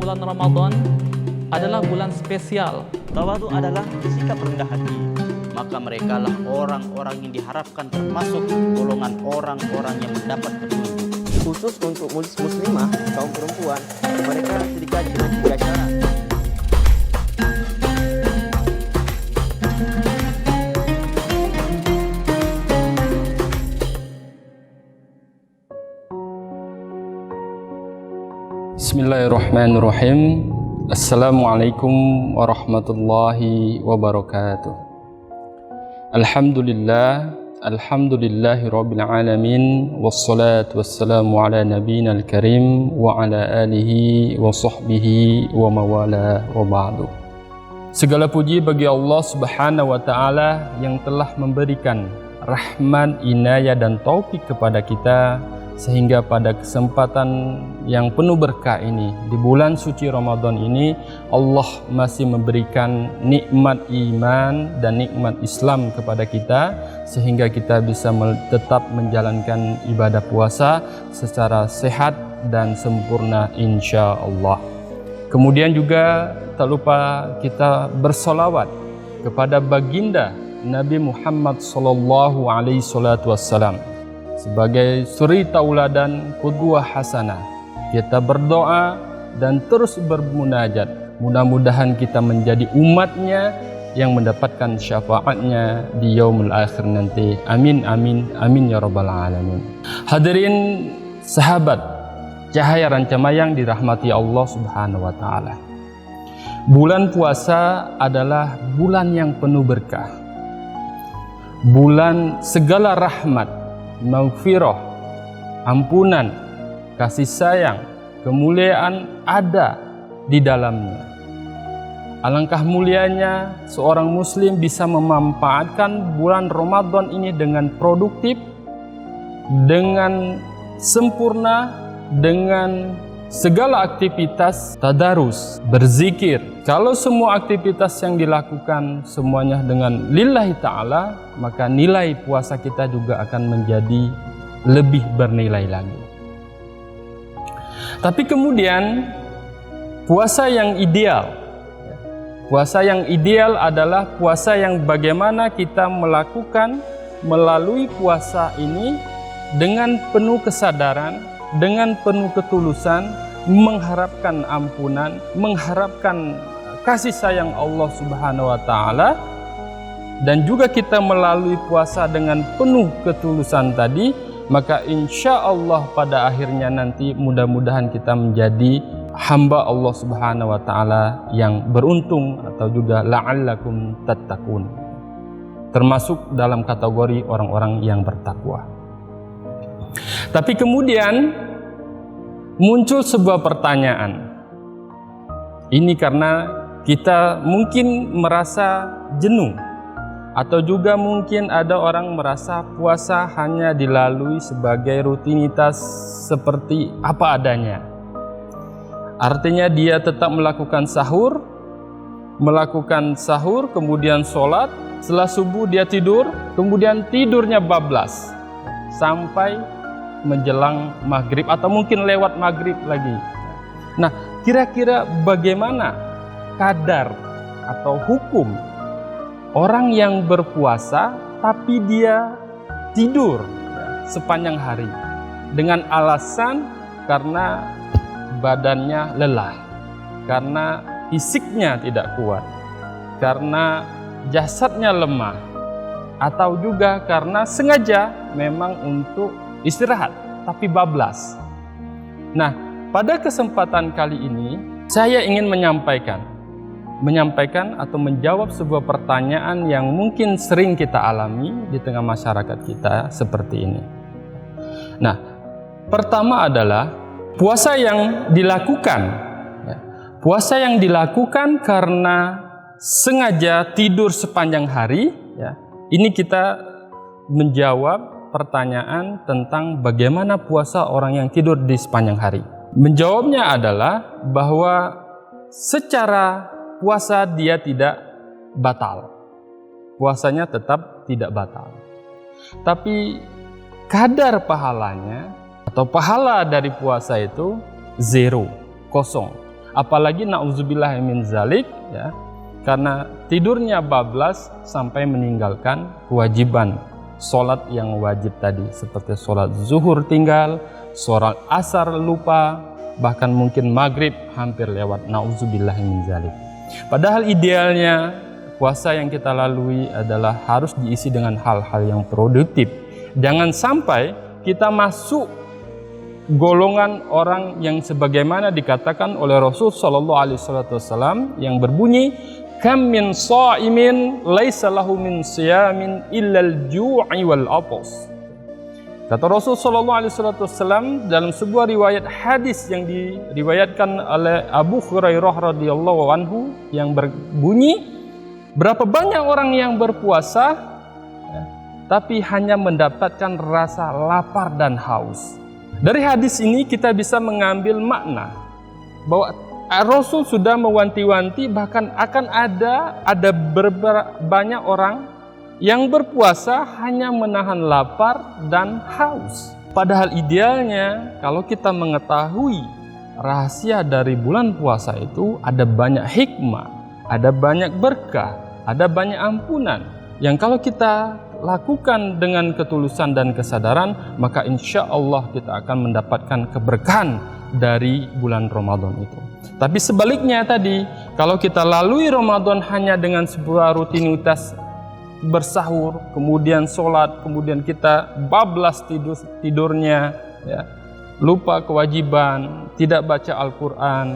bulan Ramadan adalah bulan spesial. Tawadhu adalah sikap rendah hati. Maka merekalah orang-orang yang diharapkan termasuk golongan orang-orang yang mendapat petunjuk. Khusus untuk muslimah, kaum perempuan, mereka digaji dengan 3 syarat. Bismillahirrahmanirrahim. Assalamualaikum warahmatullahi wabarakatuh. Alhamdulillahi rabbil alamin. Wassalatu wassalamu ala nabiyina al-karim wa ala alihi wa sahbihi wa mawala wa ba'du. Segala puji bagi Allah subhanahu wa ta'ala yang telah memberikan rahmat, inayah dan taufik kepada kita, sehingga pada kesempatan yang penuh berkah ini, di bulan suci Ramadan ini, Allah masih memberikan nikmat iman dan nikmat Islam kepada kita, sehingga kita bisa tetap menjalankan ibadah puasa secara sehat dan sempurna insya Allah. Kemudian juga tak lupa kita bersolawat kepada baginda Nabi Muhammad SAW sebagai suri tauladan qudwah hasanah. Kita berdoa dan terus bermunajat, mudah-mudahan kita menjadi umatnya yang mendapatkan syafaatnya di yaumul akhir nanti. Amin amin amin ya rabbal alamin. Hadirin sahabat cahaya rancamayang dirahmati Allah subhanahu wa ta'ala, bulan puasa adalah bulan yang penuh berkah, bulan segala rahmat, maghfirah, ampunan, kasih sayang, kemuliaan ada di dalamnya. Alangkah mulianya seorang muslim bisa memanfaatkan bulan Ramadan ini dengan produktif, dengan sempurna, dengan segala aktivitas tadarus, berzikir. Kalau semua aktivitas yang dilakukan semuanya dengan lillahi ta'ala, maka nilai puasa kita juga akan menjadi lebih bernilai lagi. Tapi kemudian puasa yang ideal, adalah puasa yang bagaimana kita melakukan melalui puasa ini dengan penuh kesadaran, dengan penuh ketulusan, mengharapkan ampunan, mengharapkan kasih sayang Allah subhanahu wa ta'ala, dan juga kita melalui puasa dengan penuh ketulusan tadi, maka insya Allah pada akhirnya nanti mudah-mudahan kita menjadi hamba Allah subhanahu wa ta'ala yang beruntung, atau juga la'allakum tattaqun, termasuk dalam kategori orang-orang yang bertakwa. Tapi kemudian muncul sebuah pertanyaan. Ini karena kita mungkin merasa jenuh, atau juga mungkin ada orang merasa puasa hanya dilalui sebagai rutinitas seperti apa adanya. Artinya dia tetap melakukan sahur, kemudian sholat, setelah subuh dia tidur, kemudian tidurnya bablas sampai menjelang maghrib atau mungkin lewat maghrib lagi. Nah, kira-kira bagaimana kadar atau hukum orang yang berpuasa tapi dia tidur sepanjang hari dengan alasan karena badannya lelah, karena fisiknya tidak kuat, karena jasadnya lemah, atau juga karena sengaja memang untuk istirahat tapi bablas. Nah, pada kesempatan kali ini saya ingin menyampaikan atau menjawab sebuah pertanyaan yang mungkin sering kita alami di tengah masyarakat kita seperti ini. Nah, pertama adalah puasa yang dilakukan karena sengaja tidur sepanjang hari, ya. Ini kita menjawab pertanyaan tentang bagaimana puasa orang yang tidur di sepanjang hari. Menjawabnya adalah bahwa secara puasa dia tidak batal. Puasanya tetap tidak batal. Tapi kadar pahalanya atau pahala dari puasa itu zero, kosong. apalagi na'udzubillah min zalik ya, karena tidurnya bablas sampai meninggalkan kewajiban sholat yang wajib tadi, seperti sholat zuhur tinggal, sholat asar lupa, bahkan mungkin maghrib hampir lewat, na'udzubillah min zalik. Padahal idealnya puasa yang kita lalui adalah harus diisi dengan hal-hal yang produktif. Jangan sampai kita masuk golongan orang yang sebagaimana dikatakan oleh Rasul sallallahu alaihi wasallam yang berbunyi, kam min shaimin laisa lahu min siyamin illal ju'i wal atas. Kata Rasul sallallahu alaihi wasallam dalam sebuah riwayat hadis yang diriwayatkan oleh Abu Hurairah radhiyallahu anhu yang berbunyi, berapa banyak orang yang berpuasa ya, tapi hanya mendapatkan rasa lapar dan haus. Dari hadis ini kita bisa mengambil makna bahwa Rasul sudah mewanti-wanti bahkan akan ada banyak orang yang berpuasa hanya menahan lapar dan haus. Padahal idealnya kalau kita mengetahui rahasia dari bulan puasa itu ada banyak hikmah, ada banyak berkah, ada banyak ampunan yang kalau kita lakukan dengan ketulusan dan kesadaran, maka insya Allah kita akan mendapatkan keberkahan dari bulan Ramadan itu. Tapi sebaliknya tadi, kalau kita lalui Ramadan hanya dengan sebuah rutinitas bersahur, kemudian sholat, kemudian kita bablas tidurnya, ya, lupa kewajiban, tidak baca Al-Quran,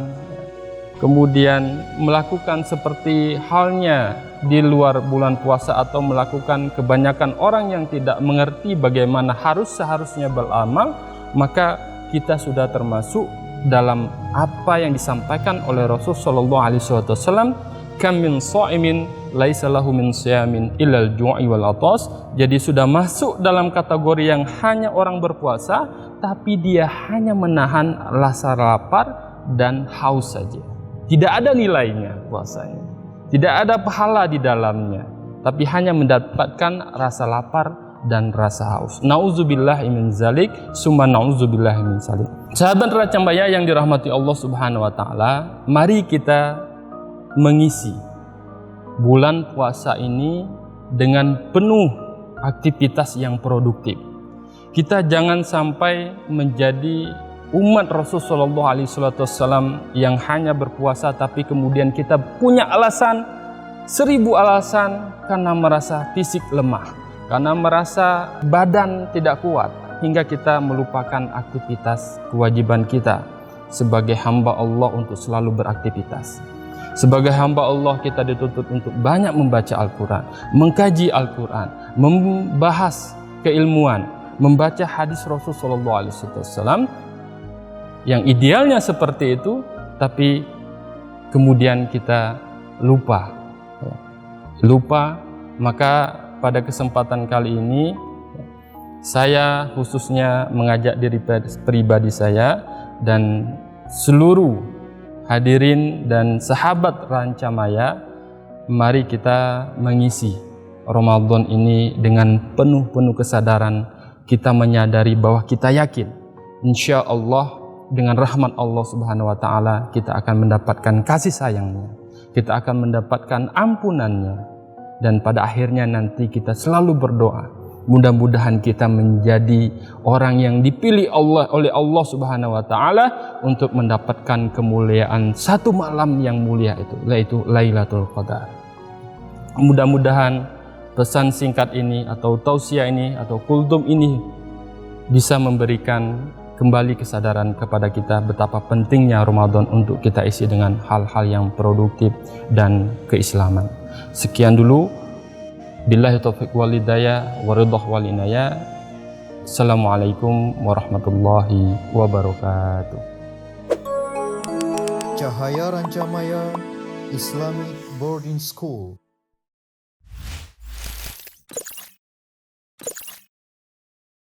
kemudian melakukan seperti halnya di luar bulan puasa atau melakukan kebanyakan orang yang tidak mengerti bagaimana seharusnya beramal, maka kita sudah termasuk dalam apa yang disampaikan oleh Rasul sallallahu alaihi wasallam, kam min shaimin laisa lahu min siyamin illal ju'i wal atas. Jadi sudah masuk dalam kategori yang hanya orang berpuasa tapi dia hanya menahan rasa lapar dan haus saja. Tidak ada nilainya puasanya, tidak ada pahala di dalamnya, tapi hanya mendapatkan rasa lapar dan rasa haus. Nauzubillah min zalik, summa nauzubillah min zalik. Sahabat Racambaya yang dirahmati Allah Subhanahu wa taala, mari kita mengisi bulan puasa ini dengan penuh aktivitas yang produktif. Kita jangan sampai menjadi umat Rasulullah SAW yang hanya berpuasa tapi kemudian kita punya alasan 1000 alasan karena merasa fisik lemah, karena merasa badan tidak kuat, hingga kita melupakan aktivitas kewajiban kita sebagai hamba Allah untuk selalu beraktivitas. Sebagai hamba Allah kita dituntut untuk banyak membaca Al-Quran, mengkaji Al-Quran, membahas keilmuan, membaca hadis Rasulullah SAW. Yang idealnya seperti itu, tapi kemudian kita lupa. Maka pada kesempatan kali ini saya khususnya mengajak diri pribadi saya dan seluruh hadirin dan sahabat Rancamaya, mari kita mengisi Ramadan ini dengan penuh kesadaran. Kita menyadari bahwa kita yakin insya Allah dengan rahmat Allah Subhanahu wa taala kita akan mendapatkan kasih sayangnya, kita akan mendapatkan ampunannya, dan pada akhirnya nanti kita selalu berdoa mudah-mudahan kita menjadi orang yang dipilih oleh Allah Subhanahu wa taala untuk mendapatkan kemuliaan satu malam yang mulia itu, yaitu Lailatul Qadar. Mudah-mudahan pesan singkat ini atau tausiah ini atau kultum ini bisa memberikan kembali kesadaran kepada kita betapa pentingnya Ramadan untuk kita isi dengan hal-hal yang produktif dan keislaman. Sekian dulu. Billahi taufiq wal hidayah wa ridha wal inayah. Assalamualaikum warahmatullahi wabarakatuh. Cahaya Rancamaya Islamic Boarding School.